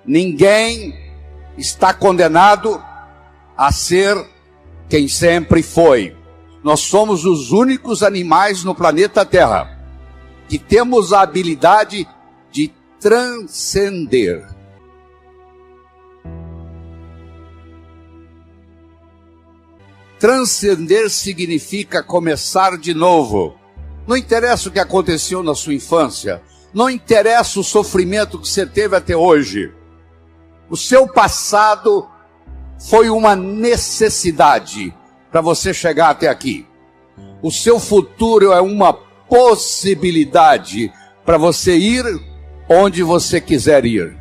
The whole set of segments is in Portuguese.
Ninguém está condenado a ser quem sempre foi. Nós somos os únicos animais no planeta Terra que temos a habilidade de transcender. Transcender significa começar de novo. Não interessa o que aconteceu na sua infância, não interessa o sofrimento que você teve até hoje. O seu passado foi uma necessidade para você chegar até aqui. O seu futuro é uma possibilidade para você ir onde você quiser ir.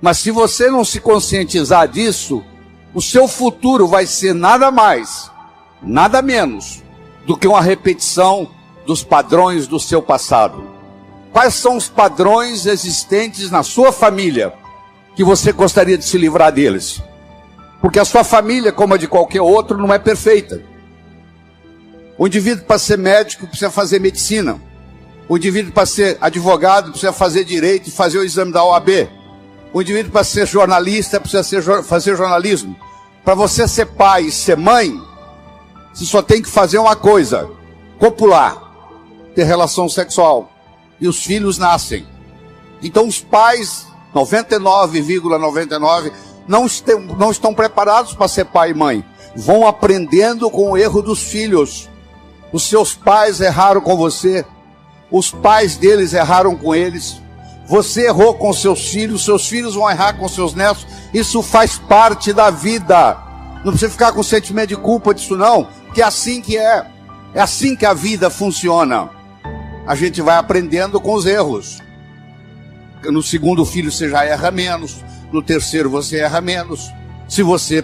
Mas se você não se conscientizar disso, o seu futuro vai ser nada mais, nada menos do que uma repetição dos padrões do seu passado. Quais são os padrões existentes na sua família que você gostaria de se livrar deles? Porque a sua família, como a de qualquer outro, não é perfeita. O indivíduo, para ser médico, precisa fazer medicina. O indivíduo, para ser advogado, precisa fazer direito e fazer o exame da OAB. O indivíduo, para ser jornalista, precisa fazer jornalismo. Para você ser pai e ser mãe, você só tem que fazer uma coisa: copular, ter relação sexual. E os filhos nascem. Então os pais, 99,99%, não estão preparados para ser pai e mãe. Vão aprendendo com o erro dos filhos. Os seus pais erraram com você. Os pais deles erraram com eles. Você errou com seus filhos vão errar com seus netos. Isso faz parte da vida. Não precisa ficar com sentimento de culpa disso não, que é assim que é. É assim que a vida funciona. A gente vai aprendendo com os erros. No segundo filho você já erra menos. No terceiro você erra menos. Se você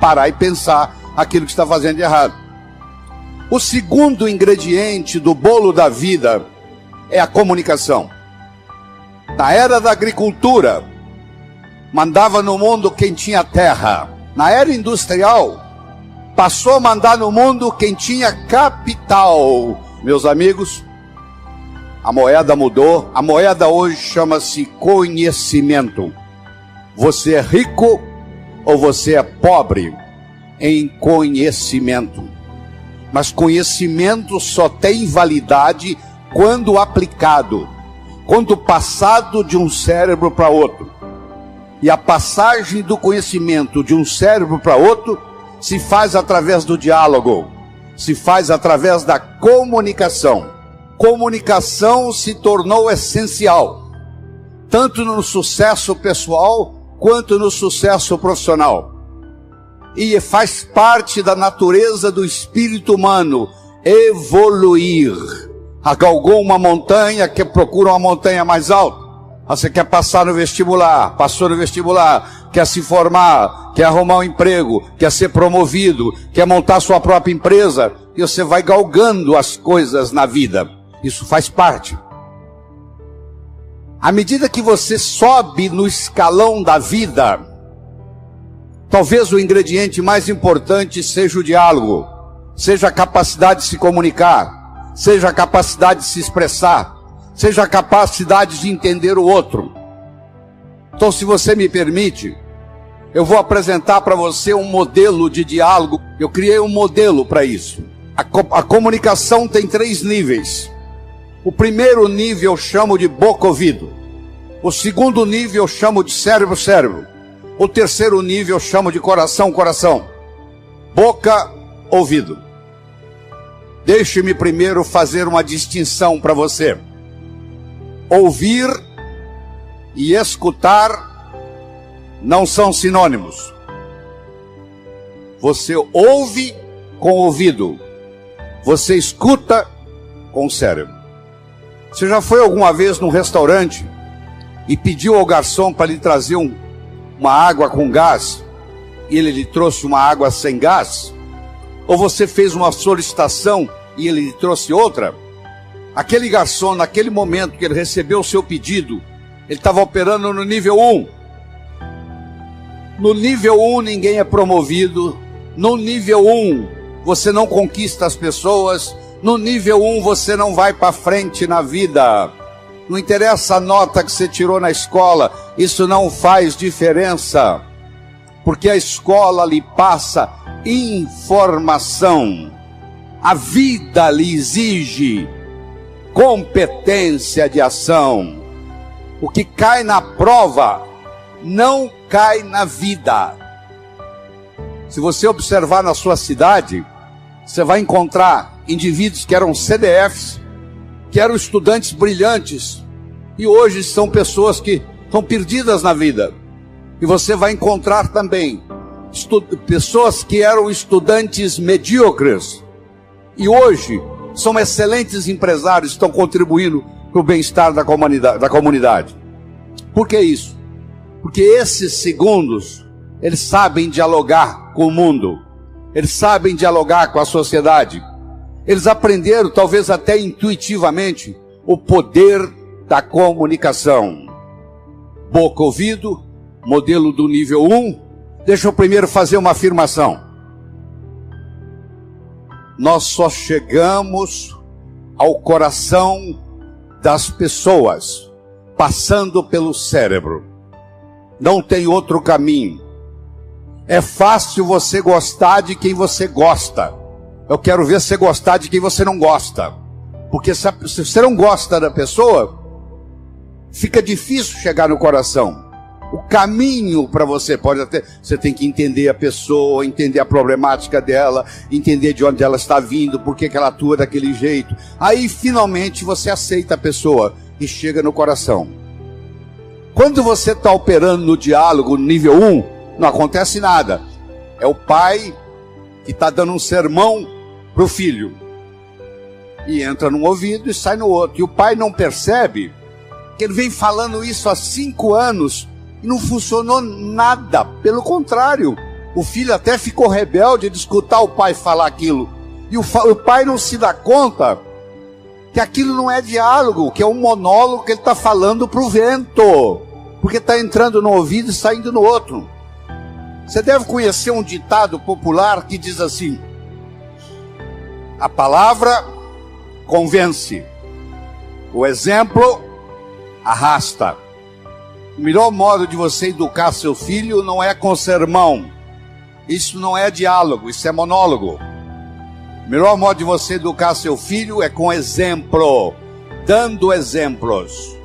parar e pensar aquilo que está fazendo de errado. O segundo ingrediente do bolo da vida é a comunicação. Na era da agricultura, mandava no mundo quem tinha terra. Na era industrial, passou a mandar no mundo quem tinha capital. Meus amigos, a moeda mudou. A moeda hoje chama-se conhecimento. Você é rico ou você é pobre em conhecimento. Mas conhecimento só tem validade quando aplicado, quando passado de um cérebro para outro. E a passagem do conhecimento de um cérebro para outro se faz através do diálogo, se faz através da comunicação. Comunicação se tornou essencial, tanto no sucesso pessoal quanto no sucesso profissional. E faz parte da natureza do espírito humano evoluir. Galgou uma montanha, que procura uma montanha mais alta. Você quer passar no vestibular, passou no vestibular, quer se formar, quer arrumar um emprego, quer ser promovido, quer montar sua própria empresa, e você vai galgando as coisas na vida. Isso faz parte. À medida que você sobe no escalão da vida, talvez o ingrediente mais importante seja o diálogo, seja a capacidade de se comunicar, seja a capacidade de se expressar, seja a capacidade de entender o outro. Então, se você me permite, eu vou apresentar para você um modelo de diálogo. Eu criei um modelo para isso. A comunicação tem 3 níveis. O primeiro nível eu chamo de boca-ouvido. O segundo nível eu chamo de cérebro-cérebro. O terceiro nível eu chamo de coração-coração. Boca-ouvido. Deixe-me primeiro fazer uma distinção para você. Ouvir e escutar não são sinônimos. Você ouve com o ouvido. Você escuta com o cérebro. Você já foi alguma vez num restaurante e pediu ao garçom para lhe trazer uma água com gás e ele lhe trouxe uma água sem gás? Ou você fez uma solicitação e ele lhe trouxe outra? Aquele garçom, naquele momento que ele recebeu o seu pedido, ele estava operando no nível 1. No nível 1 ninguém é promovido. No nível 1 você não conquista as pessoas. No nível 1 você não vai para frente na vida. Não interessa a nota que você tirou na escola, isso não faz diferença, porque a escola lhe passa informação. A vida lhe exige competência de ação. O que cai na prova não cai na vida. Se você observar na sua cidade, você vai encontrar indivíduos que eram CDFs, que eram estudantes brilhantes, e hoje são pessoas que estão perdidas na vida. E você vai encontrar também pessoas que eram estudantes medíocres, e hoje são excelentes empresários, estão contribuindo para o bem-estar da comunidade. Por que isso? Porque esses segundos, eles sabem dialogar com o mundo, eles sabem dialogar com a sociedade, eles aprenderam, talvez até intuitivamente, o poder da comunicação. Boca, ouvido, modelo do nível 1. Deixa eu primeiro fazer uma afirmação. Nós só chegamos ao coração das pessoas passando pelo cérebro. Não tem outro caminho. É fácil você gostar de quem você gosta. Eu quero ver você gostar de quem você não gosta. Porque se você não gosta da pessoa, fica difícil chegar no coração. O caminho para você você tem que entender a pessoa, entender a problemática dela, entender de onde ela está vindo, por que ela atua daquele jeito. Aí finalmente você aceita a pessoa e chega no coração. Quando você está operando no diálogo no nível 1, não acontece nada. É o pai que está dando um sermão para o filho. E entra num ouvido e sai no outro. E o pai não percebe que ele vem falando isso há 5 anos e não funcionou nada. Pelo contrário, o filho até ficou rebelde de escutar o pai falar aquilo. E o pai não se dá conta que aquilo não é diálogo, que é um monólogo que ele está falando para o vento. Porque está entrando no ouvido e saindo no outro. Você deve conhecer um ditado popular que diz assim: a palavra convence, o exemplo arrasta. O melhor modo de você educar seu filho não é com sermão. Isso não é diálogo, isso é monólogo. O melhor modo de você educar seu filho é com exemplo, dando exemplos.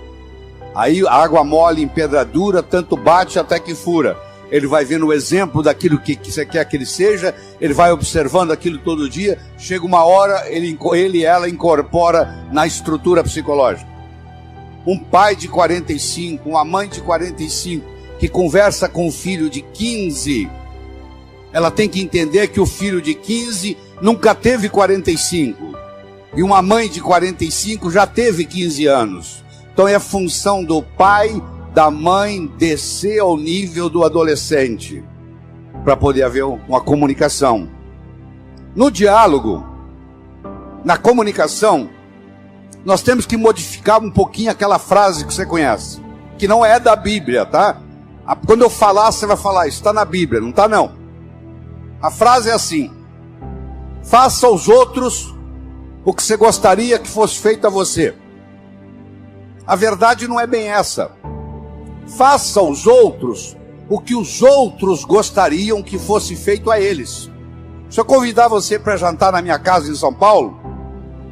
Aí a água mole em pedra dura, tanto bate até que fura. Ele vai vendo o exemplo daquilo que você quer que ele seja, ele vai observando aquilo todo dia, chega uma hora, ele e ela incorpora na estrutura psicológica. Um pai de 45, uma mãe de 45, que conversa com um filho de 15, ela tem que entender que o filho de 15 nunca teve 45, e uma mãe de 45 já teve 15 anos. Então é função do pai, da mãe, descer ao nível do adolescente, para poder haver uma comunicação. No diálogo, na comunicação, nós temos que modificar um pouquinho aquela frase que você conhece, que não é da Bíblia, tá? Quando eu falar, você vai falar, isso está na Bíblia, não está não. A frase é assim: faça aos outros o que você gostaria que fosse feito a você. A verdade não é bem essa. Faça aos outros o que os outros gostariam que fosse feito a eles. Se eu convidar você para jantar na minha casa em São Paulo,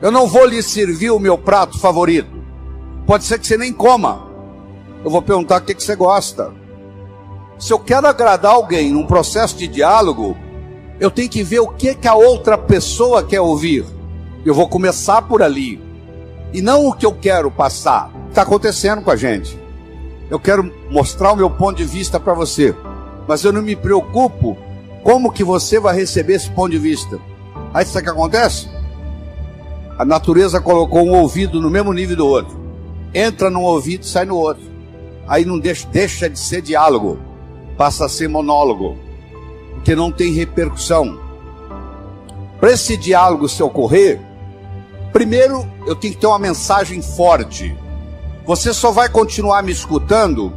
eu não vou lhe servir o meu prato favorito. Pode ser que você nem coma. Eu vou perguntar o que você gosta. Se eu quero agradar alguém num processo de diálogo, eu tenho que ver o que a outra pessoa quer ouvir. Eu vou começar por ali. E não o que eu quero passar. Está acontecendo com a gente. Eu quero mostrar o meu ponto de vista para você, mas eu não me preocupo como que você vai receber esse ponto de vista. Aí sabe o que acontece? A natureza colocou um ouvido no mesmo nível do outro. Entra num ouvido e sai no outro. Aí não deixa de ser diálogo, passa a ser monólogo, porque não tem repercussão. Para esse diálogo se ocorrer, primeiro eu tenho que ter uma mensagem forte. Você só vai continuar me escutando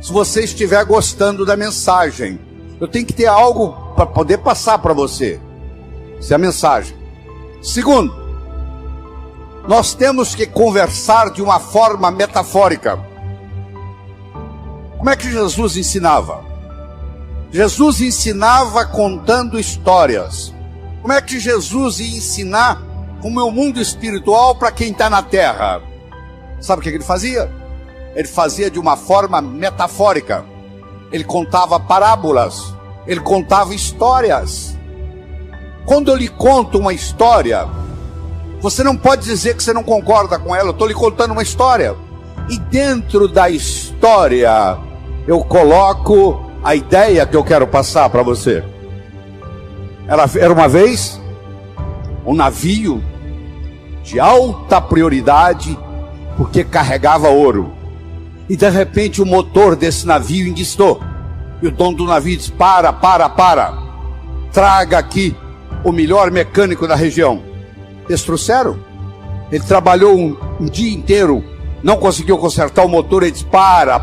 se você estiver gostando da mensagem. Eu tenho que ter algo para poder passar para você. Essa é a mensagem. Segundo, nós temos que conversar de uma forma metafórica. Como é que Jesus ensinava? Jesus ensinava contando histórias. Como é que Jesus ia ensinar o meu mundo espiritual para quem está na terra? Sabe o que ele fazia? Ele fazia de uma forma metafórica. Ele contava parábolas. Ele contava histórias. Quando eu lhe conto uma história, você não pode dizer que você não concorda com ela. Eu estou lhe contando uma história. E dentro da história, eu coloco a ideia que eu quero passar para você. Era uma vez um navio de alta prioridade, porque carregava ouro. E de repente o motor desse navio enguiçou. E o dono do navio disse: para. Traga aqui o melhor mecânico da região. Eles trouxeram. Ele trabalhou um dia inteiro, não conseguiu consertar o motor. Ele disse: para.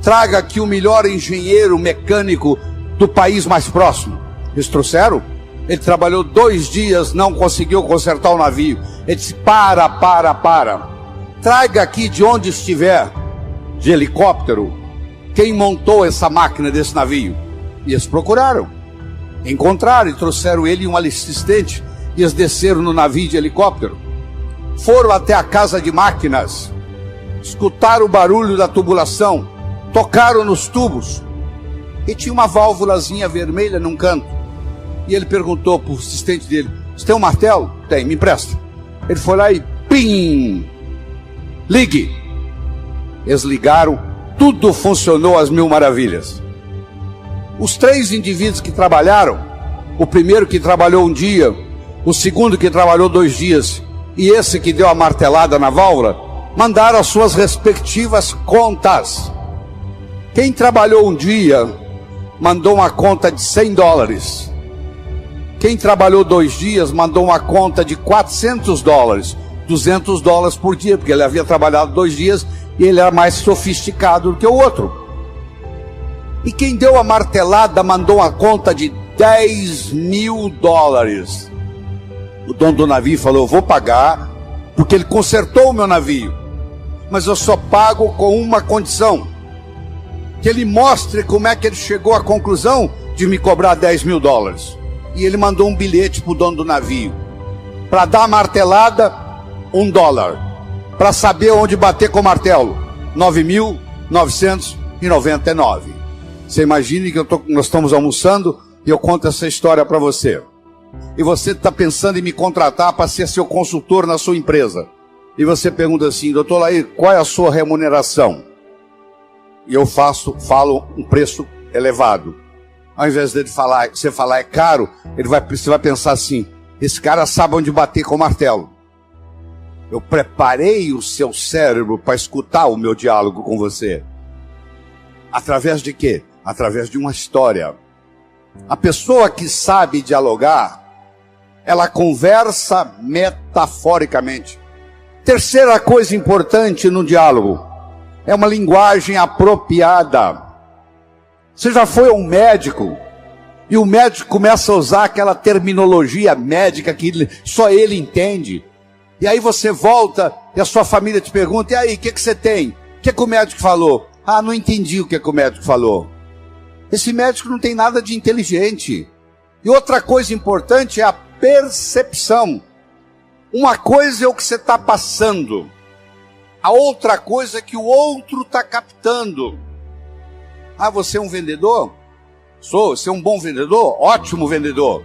Traga aqui o melhor engenheiro mecânico do país mais próximo. Eles trouxeram. Ele trabalhou 2 dias, não conseguiu consertar o navio. Ele disse: para. Traga aqui de onde estiver, de helicóptero, quem montou essa máquina desse navio. E eles procuraram, encontraram e trouxeram ele e um assistente. E eles desceram no navio de helicóptero, foram até a casa de máquinas, escutaram o barulho da tubulação, tocaram nos tubos, e tinha uma válvulazinha vermelha num canto. E ele perguntou para o assistente dele: você tem um martelo? Tem, me empresta. Ele foi lá e pim! Ligue! Eles ligaram, tudo funcionou às mil maravilhas. Os 3 indivíduos que trabalharam, o primeiro que trabalhou um dia, o segundo que trabalhou 2 dias, e esse que deu a martelada na válvula, mandaram as suas respectivas contas. Quem trabalhou um dia, mandou uma conta de $100. Quem trabalhou 2 dias, mandou uma conta de $400, $200 por dia, porque ele havia trabalhado 2 dias e ele era mais sofisticado do que o outro. E quem deu a martelada mandou uma conta de $10.000. O dono do navio falou: eu vou pagar, porque ele consertou o meu navio, mas eu só pago com uma condição: que ele mostre como é que ele chegou à conclusão de me cobrar $10.000. E ele mandou um bilhete para o dono do navio: para dar a martelada, $1. Para saber onde bater com o martelo, 9.999. Você imagine que nós estamos almoçando e eu conto essa história para você. E você está pensando em me contratar para ser seu consultor na sua empresa. E você pergunta assim: doutor Laí, qual é a sua remuneração? E eu falo um preço elevado. Ao invés de você falar é caro, você vai pensar assim: esse cara sabe onde bater com o martelo. Eu preparei o seu cérebro para escutar o meu diálogo com você. Através de quê? Através de uma história. A pessoa que sabe dialogar, ela conversa metaforicamente. Terceira coisa importante no diálogo é uma linguagem apropriada. Você já foi a um médico e o médico começa a usar aquela terminologia médica que só ele entende. E aí você volta e a sua família te pergunta: e aí, o que você tem? O que o médico falou? Ah, não entendi o que o médico falou. Esse médico não tem nada de inteligente. E outra coisa importante é a percepção. Uma coisa é o que você está passando, a outra coisa é que o outro está captando. Ah, você é um vendedor? Sou. Você é um bom vendedor? Ótimo vendedor.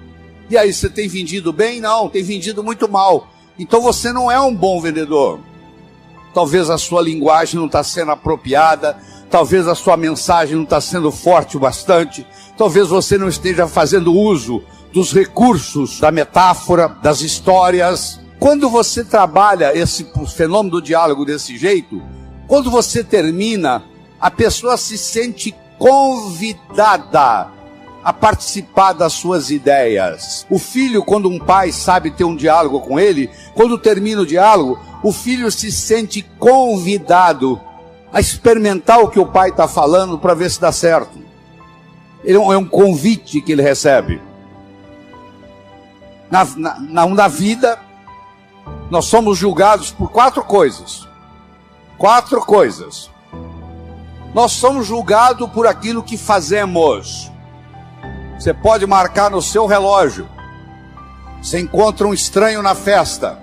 E aí, você tem vendido bem? Não, tem vendido muito mal. Então você não é um bom vendedor. Talvez a sua linguagem não está sendo apropriada, talvez a sua mensagem não está sendo forte o bastante, talvez você não esteja fazendo uso dos recursos da metáfora, das histórias. Quando você trabalha esse fenômeno do diálogo desse jeito, quando você termina, a pessoa se sente convidada a participar das suas ideias. O filho, quando um pai sabe ter um diálogo com ele, quando termina o diálogo, o filho se sente convidado a experimentar o que o pai está falando para ver se dá certo. É um convite que ele recebe. Na vida, nós somos julgados por 4 coisas. 4 coisas. Nós somos julgados por aquilo que fazemos. Você pode marcar no seu relógio. Você encontra um estranho na festa.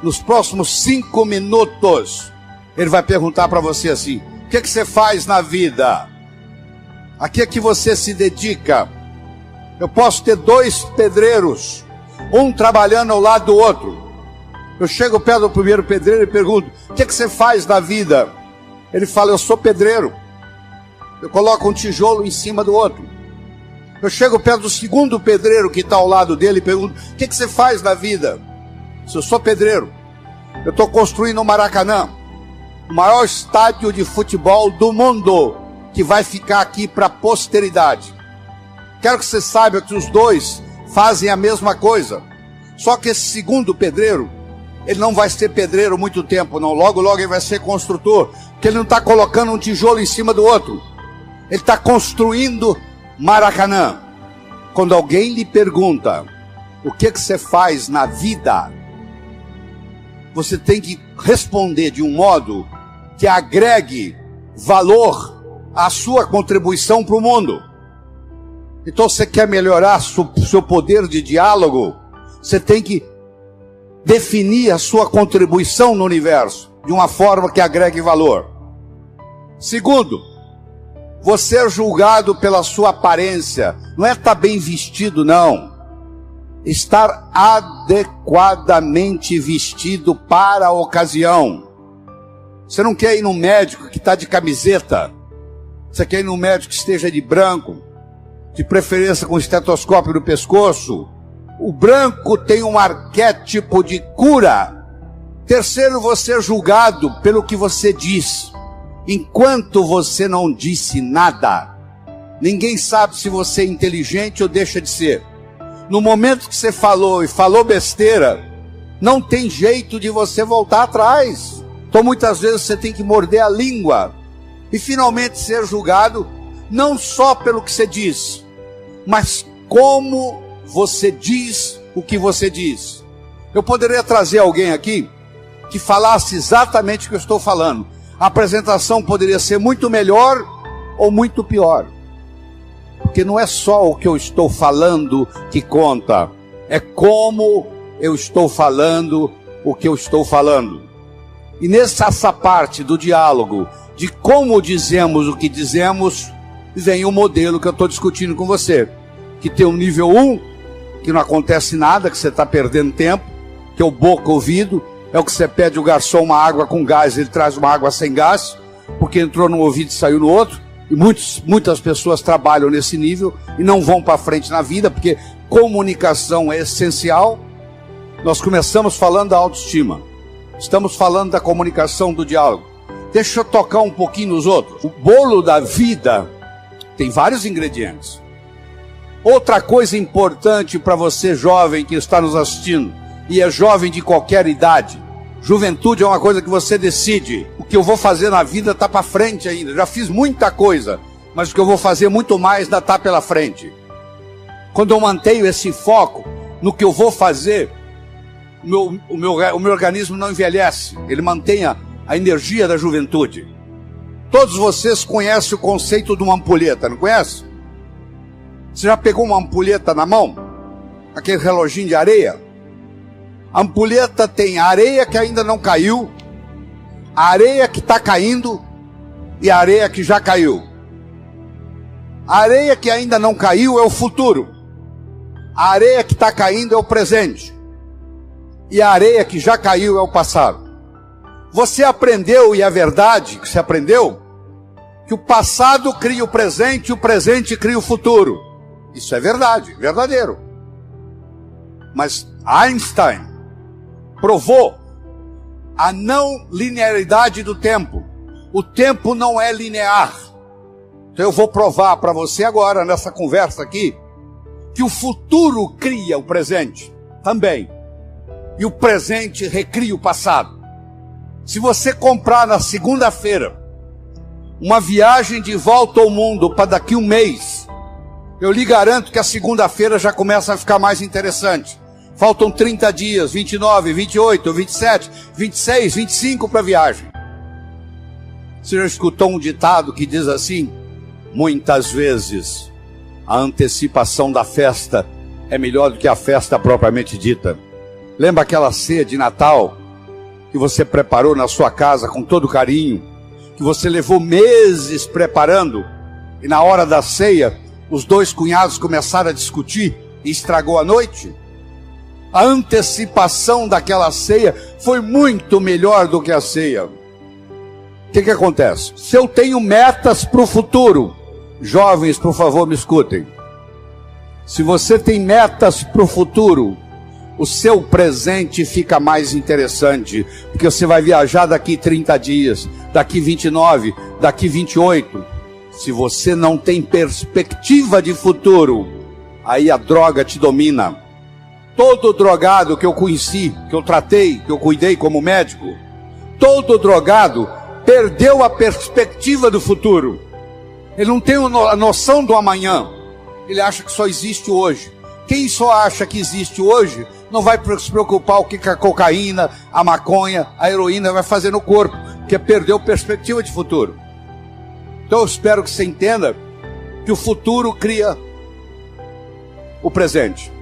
Nos próximos 5 minutos, ele vai perguntar para você assim: o que você faz na vida? A que é que você se dedica? Eu posso ter 2 pedreiros, um trabalhando ao lado do outro. Eu chego perto do primeiro pedreiro e pergunto: o que você faz na vida? Ele fala: eu sou pedreiro. Eu coloco um tijolo em cima do outro. Eu chego perto do segundo pedreiro que está ao lado dele e pergunto: o que você faz na vida? Eu sou pedreiro. Eu estou construindo o Maracanã, o maior estádio de futebol do mundo, que vai ficar aqui para a posteridade. Quero que você saiba que os 2 fazem a mesma coisa. Só que esse segundo pedreiro, ele não vai ser pedreiro muito tempo, não. Logo, logo ele vai ser construtor, porque ele não está colocando um tijolo em cima do outro. Ele está construindo Maracanã. Quando alguém lhe pergunta: o que você faz na vida? Você tem que responder de um modo que agregue valor à sua contribuição para o mundo. Então, você quer melhorar seu poder de diálogo? Você tem que definir a sua contribuição no universo de uma forma que agregue valor. Segundo, você é julgado pela sua aparência. Não é estar bem vestido, não. Estar adequadamente vestido para a ocasião. Você não quer ir num médico que está de camiseta. Você quer ir num médico que esteja de branco, de preferência com estetoscópio no pescoço. O branco tem um arquétipo de cura. Terceiro, você é julgado pelo que você diz. Enquanto você não disse nada, ninguém sabe se você é inteligente ou deixa de ser. No momento que você falou e falou besteira, não tem jeito de você voltar atrás. Então muitas vezes você tem que morder a língua e finalmente ser julgado, não só pelo que você diz, mas como você diz o que você diz. Eu poderia trazer alguém aqui que falasse exatamente o que eu estou falando. A apresentação poderia ser muito melhor ou muito pior. Porque não é só o que eu estou falando que conta, é como eu estou falando o que eu estou falando. E nessa parte do diálogo, de como dizemos o que dizemos, vem o modelo que eu estou discutindo com você, que tem um nível 1, que não acontece nada, que você está perdendo tempo, que é o boca-ouvido, é o que você pede o garçom uma água com gás, ele traz uma água sem gás, porque entrou num ouvido e saiu no outro. E muitas pessoas trabalham nesse nível e não vão para frente na vida, porque comunicação é essencial. Nós começamos falando da autoestima, estamos falando da comunicação, do diálogo. Deixa eu tocar um pouquinho nos outros. O bolo da vida tem vários ingredientes. Outra coisa importante para você jovem que está nos assistindo, e é jovem de qualquer idade: juventude é uma coisa que você decide. O que eu vou fazer na vida está para frente ainda. Já fiz muita coisa, mas o que eu vou fazer muito mais ainda está pela frente. Quando eu mantenho esse foco no que eu vou fazer, o meu organismo não envelhece. Ele mantém a energia da juventude. Todos vocês conhecem o conceito de uma ampulheta, não conhece? Você já pegou uma ampulheta na mão? Aquele reloginho de areia? A ampulheta tem a areia que ainda não caiu, a areia que está caindo e a areia que já caiu. A areia que ainda não caiu é o futuro. A areia que está caindo é o presente. E a areia que já caiu é o passado. Você aprendeu, e é verdade que você aprendeu, que o passado cria o presente e o presente cria o futuro. Isso é verdade, verdadeiro. Mas Einstein provou a não linearidade do tempo. O tempo não é linear. Então eu vou provar para você agora, nessa conversa aqui, que o futuro cria o presente também. E o presente recria o passado. Se você comprar na segunda-feira uma viagem de volta ao mundo para daqui um mês, eu lhe garanto que a segunda-feira já começa a ficar mais interessante. Faltam 30 dias, 29, 28, 27, 26, 25 para a viagem. Você já escutou um ditado que diz assim: muitas vezes a antecipação da festa é melhor do que a festa propriamente dita. Lembra aquela ceia de Natal que você preparou na sua casa com todo carinho, que você levou meses preparando, e na hora da ceia os dois cunhados começaram a discutir e estragou a noite? A antecipação daquela ceia foi muito melhor do que a ceia. O que acontece? Se eu tenho metas para o futuro, jovens, por favor, me escutem. Se você tem metas para o futuro, o seu presente fica mais interessante, porque você vai viajar daqui 30 dias, daqui 29, daqui 28. Se você não tem perspectiva de futuro, aí a droga te domina. Todo drogado que eu conheci, que eu tratei, que eu cuidei como médico, todo drogado perdeu a perspectiva do futuro. Ele não tem a noção do amanhã. Ele acha que só existe hoje. Quem só acha que existe hoje não vai se preocupar o que a cocaína, a maconha, a heroína vai fazer no corpo, porque perdeu perspectiva de futuro. Então eu espero que você entenda que o futuro cria o presente.